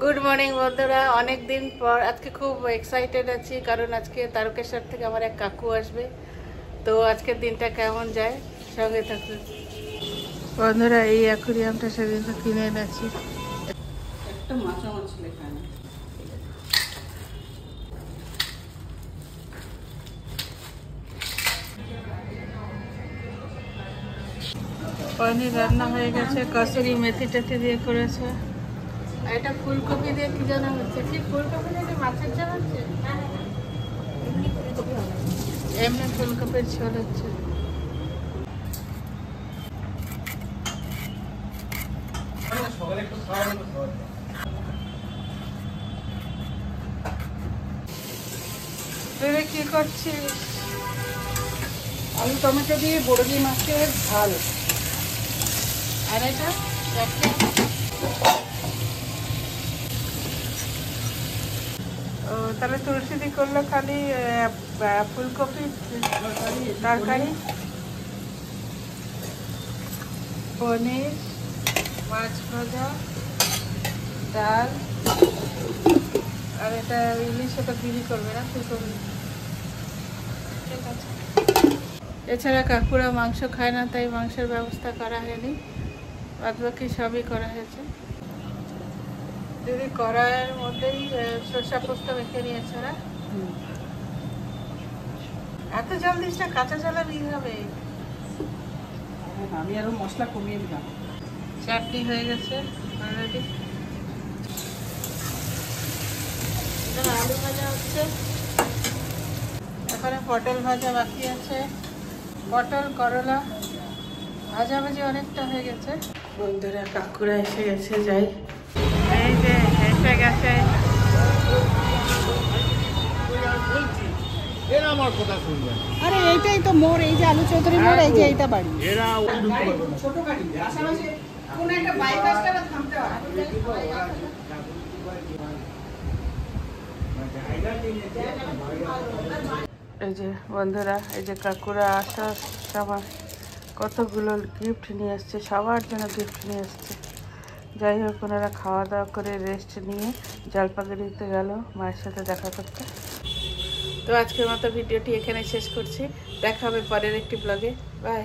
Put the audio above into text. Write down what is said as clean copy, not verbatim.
Good morning বন্ধুরা, অনেক দিন পর আজকে খুব এক্সাইটেড আছি কারণ আজকে তারকেশ্বর থেকে আমার এক কাকু আসবে। তো আজকের দিনটা কেমন যায় সঙ্গে থাকুন বন্ধুরা। এই অ্যাকুরিয়ামটা সেদিন তো কিনে এনেছি। একটা মাছ ছিল এখানে। পনির রান্না হয়ে গেছে, কসুরি মেথি টেথি দিয়ে করেছে। এটা ফুলকপি দিয়ে কি জানা হচ্ছে? কি ফুলকপি দিয়ে মাছের ঝাল হচ্ছে? এমনি ফুলকপির ঝোল হচ্ছে। তুই কি করছিস? আলু টমেটো দিয়ে বড়গি মাছের ঝাল। আর এটা ও তাহলে তুলসী দি করলো খালি ফুলকপি তরকারি, পনির, মাছ ভাজা, ডাল, আর এটা ইলিশ ওটা বিলি করবে না ফুলকপি। ঠিক আছে। এছাড়া কাকুরা মাংস খায় না, তাই মাংসের ব্যবস্থা করা হয়নি, বাদ বাকি সবই করা হয়েছে। দিদি কড়াইয়ের মধ্যেই সরষা পোস্ত মেখে নিয়েছে না? এত জল দিস না, কাঁচা জলে দিয়ে হবে। আমি আরো মশলা কমিয়ে দিলাম। চাটনি হয়ে গেছে অলরেডি। আলু ভাজা হচ্ছে, এখানে পটল ভাজা বাকি আছে। পটল করলা ভাজাভাজি অনেকটা হয়ে গেছে। বন্ধুরা কাকুরা এসে গেছে, যাই। এই যে এসে গেছে। আরে এইটাই তো মোর, এই যে আলু চৌধুরী মোর, এই যে এইটা বাড়ি। ছোট গাড়ি আসামে কোন একটা বাইপাসটা থামতে হয়। এই যে বন্ধুরা, এই যে কাকুরা আসার সময় কতগুলো গিফট নিয়ে এসছে, সবার জন্য গিফট নিয়ে এসছে। যাই হোক, ওনারা খাওয়া দাওয়া করে রেস্ট নিয়ে জলপাইগুড়িতে গেল মায়ের সাথে দেখা করতে। তো আজকের মতো ভিডিওটি এখানে শেষ করছি, দেখা হবে পরের একটি ব্লগে। বাই।